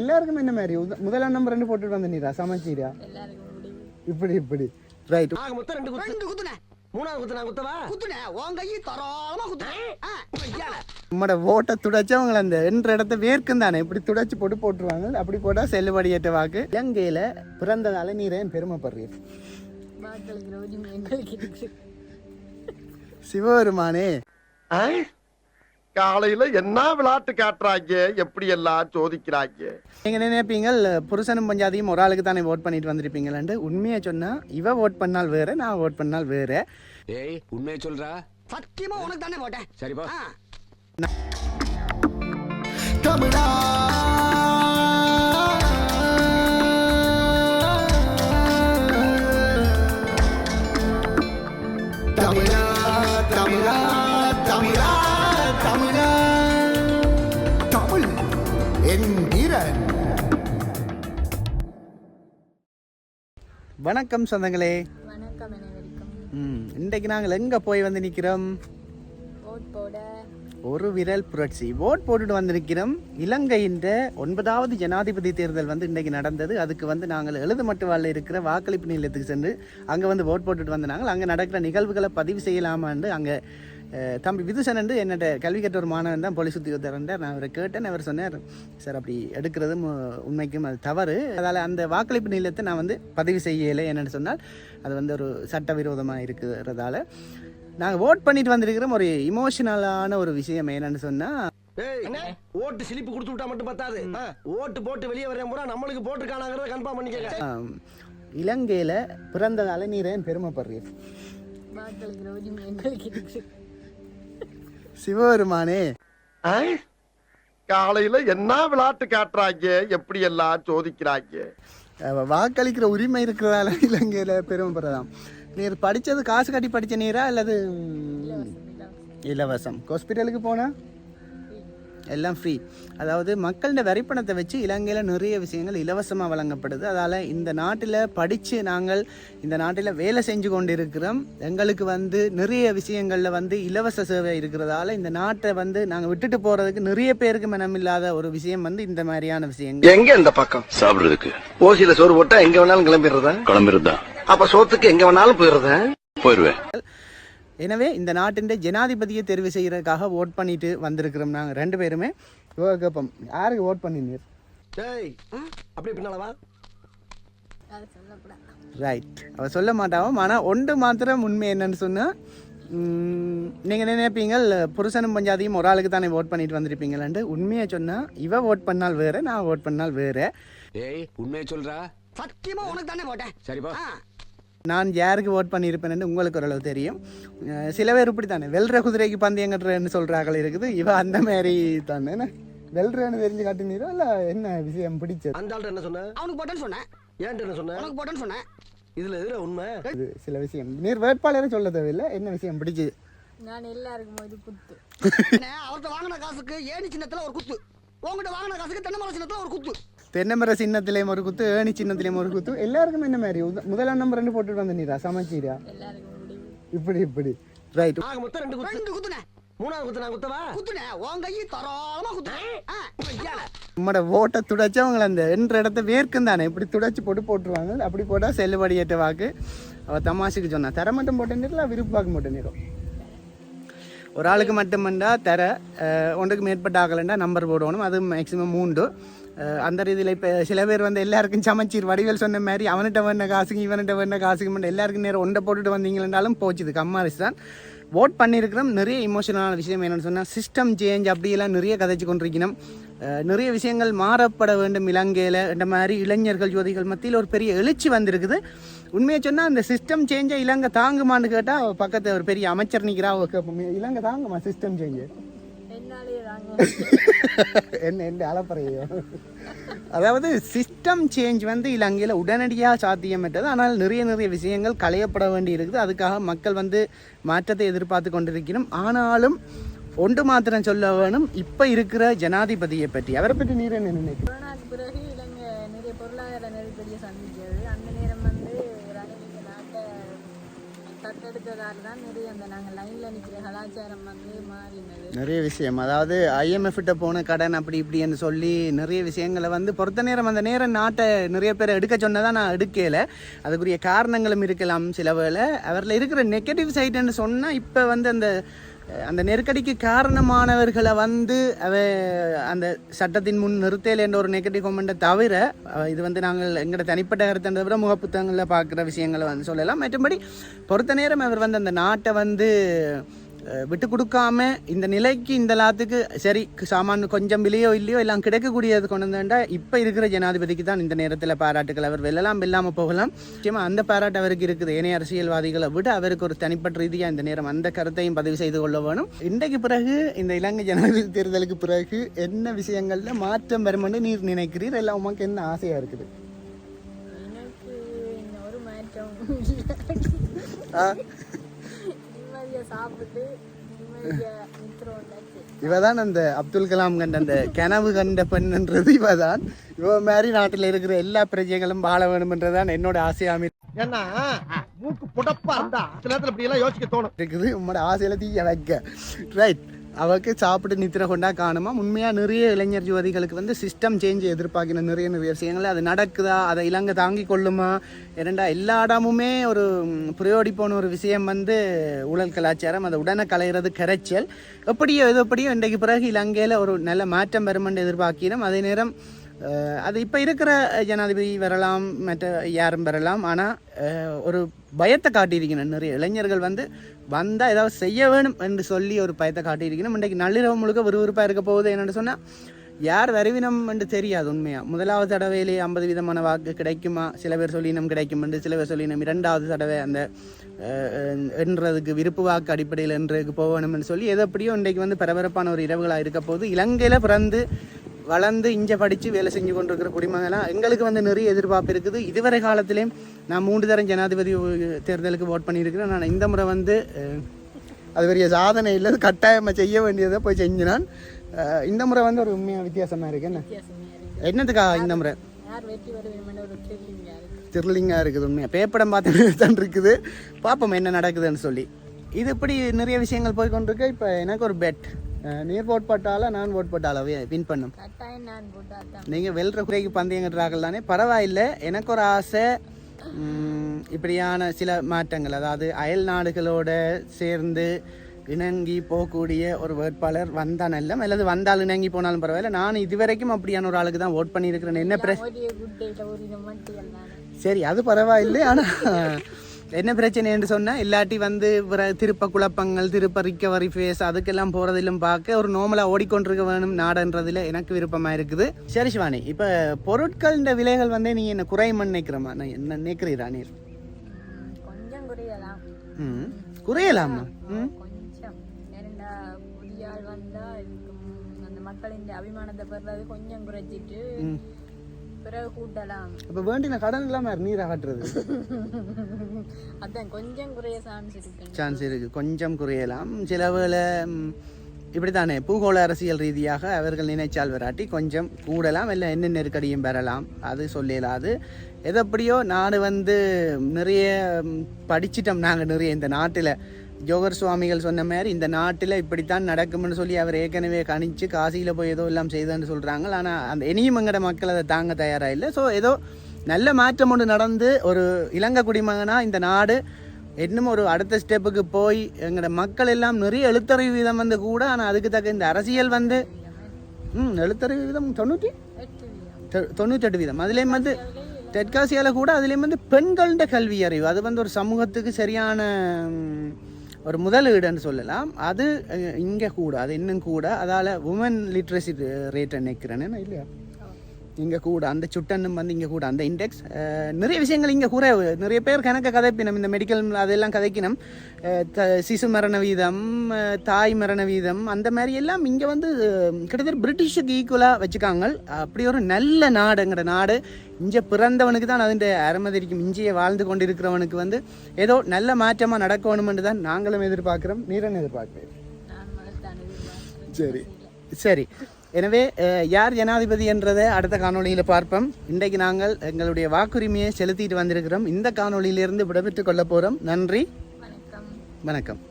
எல்லாருக்கும் என்ன மாதிரி முதலாம் நம்பர் 2 போட்டுட்டு வந்து நீரா சமைச்சீரா இப்படி ரைட். மொத்தம் 2 குத்துனே. மூணாவது குத்து நான் குத்தவா? குத்துனே. உன் கையை தரோளமா குத்துனே. நம்மட ஓட்டை துடைச்சு அவங்க அந்த என்ற இடத்த வேர்க்கும் தானே இப்படி துடைச்சு போட்டுருவாங்க. அப்படி போட்டா செல்லுபடியேற்ற வாக்கு. இலங்கையில பிறந்ததால நீர் ஏன் பெருமைப்படுறீர்? சிவபெருமானே காலையில என்ன விளையாட்டு காட்டுறாங்க, எப்படி எல்லாம் சோதிக்கிறாங்க. நீங்க நினைப்பீங்கள் புருஷனும் பஞ்சாதியும் ஒரு ஆளுக்கு தானே ஓட் பண்ணிட்டு வந்திருப்பீங்களான்னு. உண்மையை சொன்னா இவ ஓட் பண்ணால் வேற, நான் ஓட் பண்ணால் வேற. ஏய் உண்மையை சொல்றா? சத்தியமா உனக்கு தானே போட்டேன். சரிப்பா. தமிழா தமிழா தமிழா தமிழா தமிழா தமிழ் என்கிறேன். வணக்கம் சொந்தங்களே. வணக்கம் அனைவருக்கும். இன்றைக்கு நாங்கள் எங்க போய் வந்து நிக்கிறோம்? ஓட் போட ஒரு விரல் புரட்சி ஓட் போட்டுட்டு வந்திருக்கிறோம். இலங்கையின் 9வது ஜனாதிபதி தேர்தல் வந்து இன்றைக்கு நடந்தது. அதுக்கு வந்து நாங்கள் எழுதுமட்டுவாளில் இருக்கிற வாக்களிப்பு நிலையத்துக்கு சென்று அங்கே வந்து ஓட் போட்டுட்டு வந்து நாங்கள் அங்கே நடக்கிற நிகழ்வுகளை பதிவு செய்யலாமான்னு அங்கே தம்பி விதுசன் என்னோட கல்வி கற்ற ஒரு மாணவன் தான் போலீஸ் உத்தியோகத்தரன்றார். நான் அவரை கேட்டேன். அவர் சொன்னார், சார் அப்படி எடுக்கிறதும் உண்மைக்கும் அது தவறு, அதால் அந்த வாக்களிப்பு நிலையத்தை நான் வந்து பதிவு செய்யலை. என்னென்னு சொன்னால் அது வந்து ஒரு சட்டவிரோதமாக இருக்கிறதால நாங்கள் ஓட் பண்ணிட்டு வந்திருக்கிறோம். ஒரு இமோஷனலான ஒரு விஷயம் என்னன்னு சொன்னால், ஓட்டு சிலிப்பு கொடுத்து விட்டா மட்டும் பத்தாது, ஓட்டு போட்டு வெளியே வர முறை நம்மளுக்கு போட்டுருக்கானாங்கிறத கன்ஃபார்ம் பண்ணிக்க. இலங்கையில் பிறந்ததால நீர் ஏன் பெருமைப்படுறீர்? சிவபெருமானே காலையில என்ன விளையாட்டு காட்டுறாங்க, எப்படி எல்லாம் சோதிக்கிறாங்க. வாக்களிக்கிற உரிமை இருக்கிறதால இலங்கையில பெருமைப்படுறதாம். நீர் படிச்சது காசு கட்டி படிச்ச நீரா அல்லது இலவசம்? ஹாஸ்பிட்டலுக்கு போனா எல்லாம் ஃப்ரீ. அதாவது மக்களோட வரிப்பணத்தை வச்சு இலங்கையில் நிறைய விஷயங்கள் இலவசமாக வழங்கப்படுது. அதால் இந்த நாட்டில் படித்து நாங்கள் இந்த நாட்டில் வேலை செஞ்சு கொண்டு இருக்கிறோம். எங்களுக்கு வந்து நிறைய விஷயங்களில் வந்து இலவச சேவை இருக்கிறதால இந்த நாட்டை வந்து நாங்கள் விட்டுட்டு போகிறதுக்கு நிறைய பேருக்கு மனமில்லாத ஒரு விஷயம் வந்து இந்த மாதிரியான விஷயங்கள். எங்க இந்த பக்கம் சாப்பிடுறதுக்கு ஓசியில சோறு போட்டா எங்க வேணாலும் கிளம்பிடுறதா? அப்ப சோத்துக்கு எங்க வேணாலும் போயிருவேன். எனவே இந்த நாட்டின் ஜனாதிபதியை தெரிவு செய்யறதுக்காக ஓட் பண்ணிட்டு வந்திருக்கிறோம். நாங்கள் 2 பேருமே கேட்போம், யாருக்கு ஓட் பண்ணினீர்? ரைட், அவ சொல்ல மாட்டாவும். ஆனால் ஒன்று மாத்திரம் உண்மை என்னன்னு சொன்னால், நீங்கள் நினைப்பீங்கள் புருஷனும் பஞ்சாதியும் ஒரு ஆளுக்கு தானே ஓட் பண்ணிட்டு வந்திருப்பீங்களான்ட்டு. உண்மையை சொன்னால் இவ ஓட் பண்ணால் வேற, நான் ஓட் பண்ணால் வேற. ஏய் உண்மையை சொல்றா? சத்தியமா உனக்கு தானே போட்டேன். சரிப்பா. நான் யாருக்கு ஓட் பண்ணியிருப்பேன்னு உங்களுக்கு ஓரளவு தெரியும். சில பேர் இப்படி தானே வெல்ற குதிரைக்கு பந்தயம் கட்டுறேன்னு சொல்கிறார்கள் இருக்குது. இவ அந்த மாதிரி தானே வெல்றேன்னு தெரிஞ்சு காட்டினீரோ இல்லை என்ன விஷயம் பிடிச்சது? அந்த ஆள் என்ன சொன்ன? அவனுக்கு போட்டேன்னு சொன்னேன். ஏன்ட்டு என்ன சொன்னேன்? அவனுக்கு போட்டேன்னு சொன்னேன். இதுல எதுல உண்மை? இது சில விஷயம் நீர் வேட்பாளரை சொல்ல தேவையில்லை. என்ன விஷயம் பிடிச்சது? நான் எல்லாருக்கும் ஒரு குத்து. அவர்கிட்ட வாங்கின காசுக்கு ஏணி சின்னத்துல ஒரு குத்து, உங்ககிட்ட வாங்கின காசுக்கு தென்னைமரம் சின்னத்துல ஒரு குத்து. தென்னைமர சின்னத்திலேயும் ஒரு குத்து, ஏணி சின்னத்திலேயும் ஒரு குத்து. எல்லாருக்கும் என்ன மாதிரி முதலாம் நம்பர் 2 போட்டுட்டு வந்து நீரா சமைச்சீரா இப்படி ரைட். மொத்தம் 2 குத்துனே. மூணாவது குத்து நான் குத்தவா? குத்துனே. உன் கையை தரோளமா குத்துனே. நம்மட ஓட்டை துடைச்சு அவங்க அந்த என்ற இடத்த வேர்க்கும் தானே இப்படி துடைச்சு போட்டுருவாங்க. அப்படி போட்டால் செல்லுபடியேற்ற வாக்கு. அவள் தமாஷுக்கு சொன்னா தர மட்டும் போட்ட நேரம் விருப்பு வாக்கு போட்ட நேரம். ஒரு ஆளுக்கு மட்டும்ண்டா தர, ஒன்றுக்கு மேற்பட்ட ஆகலண்டா நம்பர் போடணும். அது மேக்ஸிமம் 3. அந்த ரீதியில் இப்போ சில பேர் வந்து எல்லாருக்கும் சமைச்சீர் வடிவேல் சொன்ன மாதிரி அவன்கிட்ட வேண காசுக்கு இவன்கிட்ட வேண காசுக்கு மட்டும் எல்லாருக்கும் நேரம் ஒன்றை போட்டுட்டு வந்தீங்கன்னாலும் போச்சுது. கம்மாரிஸ் தான் ஓட் பண்ணியிருக்கிறோம். நிறைய இமோஷனலான விஷயம் என்னென்னு சொன்னால், சிஸ்டம் சேஞ்ச் அப்படியெல்லாம் நிறைய கதைச்சு கொண்டிருக்கணும். நிறைய விஷயங்கள் மாறப்பட வேண்டும் இலங்கையில். இந்த மாதிரி இளைஞர்கள் ஜோதிகள் மத்தியில் ஒரு பெரிய எழுச்சி வந்திருக்குது. உண்மையை சொன்னால் அந்த சிஸ்டம் சேஞ்சை இலங்கை தாங்குமான்னு கேட்டால் பக்கத்தில் ஒரு பெரிய அமைச்சர் நிற்கிறா. இலங்கை தாங்குமா சிஸ்டம் சேஞ்சு? என்ன அலப்பறையோ. அதாவது சிஸ்டம் சேஞ்ச் வந்து இலங்கையில் உடனடியாக சாத்தியமற்றது. ஆனால் நிறைய விஷயங்கள் களையப்பட வேண்டி இருக்குது. அதுக்காக மக்கள் வந்து மாற்றத்தை எதிர்பார்த்து கொண்டிருக்கிறோம். ஆனாலும் ஒன்று மாத்திரம் சொல்ல வேணும், இப்போ இருக்கிற ஜனாதிபதியை பற்றி. அவரை பற்றி நீர் என்ன நினைக்கிறீங்க? கொரோனாக்கு பிறகு இலங்கை நிறைய பொருளாதார நெருக்கடியை சந்திக்கிறது. அந்த நேரம் வந்து நாட்டை தத்தெடுத்ததால தான் நிறைய அந்த நாங்கள் லைனில் நிற்கிற கலாச்சாரம் வந்து மாறினது. நிறைய விஷயம், அதாவது IMF-ட்ட போன கடன் அப்படி இப்படின்னு சொல்லி நிறைய விஷயங்களை வந்து பொறுத்த நேரம் அந்த நேரம் நாட்டை நிறைய பேர் எடுக்க சொன்னதான் நான் எடுக்கலை. அதுக்குரிய காரணங்களும் இருக்கலாம். சில வேளை அவரில் இருக்கிற நெகட்டிவ் சைடுன்னு சொன்னால் இப்போ வந்து அந்த நெருக்கடிக்கு காரணமானவர்களை வந்து அந்த சட்டத்தின் முன் நிறுத்தல் என்ற ஒரு நெகட்டிவ் கமெண்ட்டை தவிர இது வந்து நாங்கள் எங்களோட தனிப்பட்ட கருத்தை விட முகப்புத்தகங்களில் பார்க்குற விஷயங்களை வந்து சொல்லலாம். மற்றபடி பொறுத்த நேரம் அவர் வந்து அந்த நாட்டை வந்து விட்டு கொடுக்காம இந்த நிலைக்கு இந்த லாத்துக்கு சரி சாமான் கொஞ்சம் விலையோ இல்லையோ எல்லாம் கிடைக்கக்கூடியது கொண்டு வந்தா இப்போ இருக்கிற ஜனாதிபதிக்கு தான் இந்த நேரத்தில் பாராட்டுகள். அவர் வெல்லலாம் வெல்லாமல் போகலாம். நிச்சயமாக அந்த பாராட்டு அவருக்கு இருக்குது. ஏனைய அரசியல்வாதிகளை விட அவருக்கு ஒரு தனிப்பட்ட ரீதியாக இந்த நேரம் அந்த கருத்தையும் பதிவு செய்து கொள்ள வேணும். இன்றைக்கு பிறகு இந்த இலங்கை ஜனாதிபதி தேர்தலுக்கு பிறகு என்ன விஷயங்களில் மாற்றம் வருமென்று நீர் நினைக்கிறீர்? எல்லாம் உமக்கு என்ன ஆசையாக இருக்குது? எனக்கு ஒரு மாற்றம் சாப்பிட்டு இவதான் அந்த அப்துல் கலாம் கண்ட அந்த கனவு கண்ட பெண்ன்றது இவதான். இவ மாதிரி நாட்டில் இருக்கிற எல்லா பிரஜைகளும் வாழ வேணும்ன்றதான் என்னோட ஆசையாமி. ஏன்னா மூக்கு புடப்பா இருந்தா சில நேரத்துல இப்படி எல்லாம் யோசிக்க தோணும் இருக்குது. உங்களோட ஆசையில தீய வைக்க ரைட். அவருக்கு சாப்பிட்டு நித்திர கொண்டா காணுமா. உண்மையாக நிறைய இளைஞர் யுவதிகளுக்கு வந்து சிஸ்டம் சேஞ்ச் எதிர்பார்க்கிற நிறைய விஷயங்கள் அது நடக்குதா, அதை இலங்கை தாங்கி கொள்ளுமா? ஏனெண்டா எல்லா இடமுமே ஒரு புரியோடி போன ஒரு விஷயம் வந்து ஊழல் கலாச்சாரம், அதை உடனே கலைகிறது கரைச்சல். எப்படியோ இன்றைக்கு பிறகு இலங்கையில் ஒரு நல்ல மாற்றம் வருமென்று எதிர்பார்க்கிறோம். அதே நேரம் அது இப்போ இருக்கிற ஜனாதிபதி வரலாம், மற்ற யாரும் வரலாம். ஆனால் ஒரு பயத்தை காட்டியிருக்கணும். நிறைய இளைஞர்கள் வந்து வந்தால் ஏதாவது செய்ய வேணும் என்று சொல்லி ஒரு பயத்தை காட்டியிருக்கணும். இன்றைக்கு நள்ளிரவு முழுக்க விறுவிறுப்பாக இருக்க போகுது. என்னென்னு சொன்னால் யார் வருவினம் என்று தெரியாது. உண்மையாக முதலாவது தடவையிலே 50% வாக்கு கிடைக்குமா? சில பேர் சொல்லினம் கிடைக்கும் என்று, சில பேர் சொல்லினம் இரண்டாவது தடவை அந்த என்றதுக்கு விருப்பு வாக்கு அடிப்படையில் என்றதுக்கு போகணும்னு சொல்லி எதப்படியோ இன்றைக்கு வந்து பரபரப்பான ஒரு இரவுகளாக இருக்க போது. இலங்கையில் பிறந்து வளர்ந்து இங்கே படித்து வேலை செஞ்சு கொண்டிருக்கிற குடிமகனாக எங்களுக்கு வந்து நிறைய எதிர்பார்ப்பு இருக்குது. இதுவரை காலத்திலேயும் நான் 3 தரம் ஜனாதிபதி தேர்தலுக்கு ஓட் பண்ணியிருக்கிறேன். நான் இந்த முறை வந்து அது பெரிய சாதனை இல்லை, கட்டாயமாக செய்ய வேண்டியதை போய் செஞ்சினான். இந்த முறை வந்து ஒரு உண்மையாக வித்தியாசமாக இருக்கு. என்னத்துக்காக இந்த முறை த்ரில்லிங்காக இருக்குது. உண்மையாக பேப்படம் பார்த்து தான் இருக்குது. பார்ப்போம் என்ன நடக்குதுன்னு சொல்லி. இது இப்படி நிறைய விஷயங்கள் போய் கொண்டிருக்கு. இப்போ எனக்கு ஒரு பெட், நீர் ஓட் போட்டால நான் ஓட் போட்டாலவே வின் பண்ணும். நீங்கள் வெல்ற குறைக்கு பந்தயங்கிறார்கள் தானே, பரவாயில்லை. எனக்கு ஒரு ஆசை இப்படியான சில மாற்றங்கள், அதாவது அயல் நாடுகளோட சேர்ந்து இணங்கி போகக்கூடிய ஒரு வேட்பாளர் வந்தால் நல்ல, அல்லது வந்தால் இணங்கி போனாலும் பரவாயில்ல. நான் இதுவரைக்கும் அப்படியான ஒரு ஆளுக்கு தான் ஓட் பண்ணியிருக்கிறேன். என்ன சரி அது பரவாயில்லை. ஆனால் என்ன பிரச்சனை என்று சொன்னால் இல்லாட்டி வந்து திருப்ப குழப்பங்கள், திருப்ப ரிக்கவரி ஃபேஸ் அதுக்கெல்லாம் போகிறதிலும் பார்க்க ஒரு நார்மலாக ஓடிக்கொண்டிருக்க வேணும் நாடுன்றதில் எனக்கு விருப்பமாக இருக்குது. சரி சிவானி, இப்போ பொருட்களின் விலைகள் வந்து நீங்கள் என்ன குறையும்னு நினைக்கிறோமா? நான் என்ன நினைக்கிறீரா நீர்? கொஞ்சம் குறையலாம். குறையலாமா? கொஞ்சம் புதிய ஆள் வந்தால் அந்த மக்களின் அபிமானத்தை பெறது கொஞ்சம் குறைச்சிட்டு பிறகு கூட்டலாம். அப்போ வேண்டின கடன் இல்லாமல் நீர் அகற்றுறது அதான் கொஞ்சம் குறைய சான்ஸ் இருக்கு. கொஞ்சம் குறையலாம். சில வேளை இப்படி தானே பூகோள அரசியல் ரீதியாக அவர்கள் நினைச்சால் வராட்டி கொஞ்சம் கூடலாம், இல்லை என்ன நெருக்கடியும் பெறலாம். அது சொல்லலாது. எதப்படியோ நாடு வந்து நிறைய படிச்சிட்டோம் நாங்கள். நிறைய இந்த நாட்டில் ஜோகர் சுவாமிகள் சொன்ன மாதிரி இந்த நாட்டில் இப்படித்தான் நடக்கும்னு சொல்லி அவர் ஏற்கனவே கணிச்சு காசியில் போய் ஏதோ எல்லாம் செய்தன்னு சொல்கிறாங்க. ஆனால் அந்த இனியும் எங்கட மக்கள் அதை தாங்க தயாராக இல்லை. ஸோ ஏதோ நல்ல மாற்றம் ஒன்று நடந்து ஒரு இலங்கை குடிமகனாக இந்த நாடு இன்னும் ஒரு அடுத்த ஸ்டெப்புக்கு போய் எங்களோட மக்கள் எல்லாம் நிறைய எழுத்தறிவு வீதம் வந்து கூட, ஆனால் அதுக்கு தக்க இந்த அரசியல் வந்து எழுத்தறிவு வீதம் 98 வீதம். அதுலேயும் வந்து தெற்காசியாவில் கூட அதுலேயும் வந்து பெண்களோட கல்வி அறிவு அது வந்து ஒரு சமூகத்துக்கு சரியான ஒரு முதலீடுன்னு சொல்லலாம். அது இங்கே கூட, அது இன்னும் கூட. அதால் உமன் லிட்ரஸி ரேட் நினைக்கிறேன்னு இல்லையா இங்கே கூட, அந்த சுட்டன்னும் வந்து இங்கே கூட அந்த இண்டெக்ஸ் நிறைய விஷயங்கள் இங்கே கூட. நிறைய பேர் கணக்க கதைப்பினம் இந்த மெடிக்கல் அதெல்லாம் கதைக்கணும். சிசு மரண வீதம், தாய் மரண வீதம், அந்த மாதிரி எல்லாம் இங்கே வந்து கிட்டத்தட்ட பிரிட்டிஷுக்கு ஈக்குவலாக வச்சுக்காங்க. அப்படி ஒரு நல்ல நாடுங்கிற நாடு. இங்கே பிறந்தவனுக்கு தான் அதன் அருமை தெரியும். இஞ்சியை வாழ்ந்து கொண்டிருக்கிறவனுக்கு வந்து ஏதோ நல்ல மாற்றமாக நடக்கணுமென்று தான் நாங்களும் எதிர்பார்க்குறோம். நீரன் எதிர்பார்க்கிறேன். சரி சரி. எனவே யார் ஜனாதிபதி என்றதை அடுத்த காணொலியில் பார்ப்போம். இன்றைக்கு நாங்கள் எங்களுடைய வாக்குரிமையை செலுத்திட்டு வந்திருக்கிறோம். இந்த காணொலியிலிருந்து விடைபெற்றுக் கொள்ள போகிறோம். நன்றி. வணக்கம்.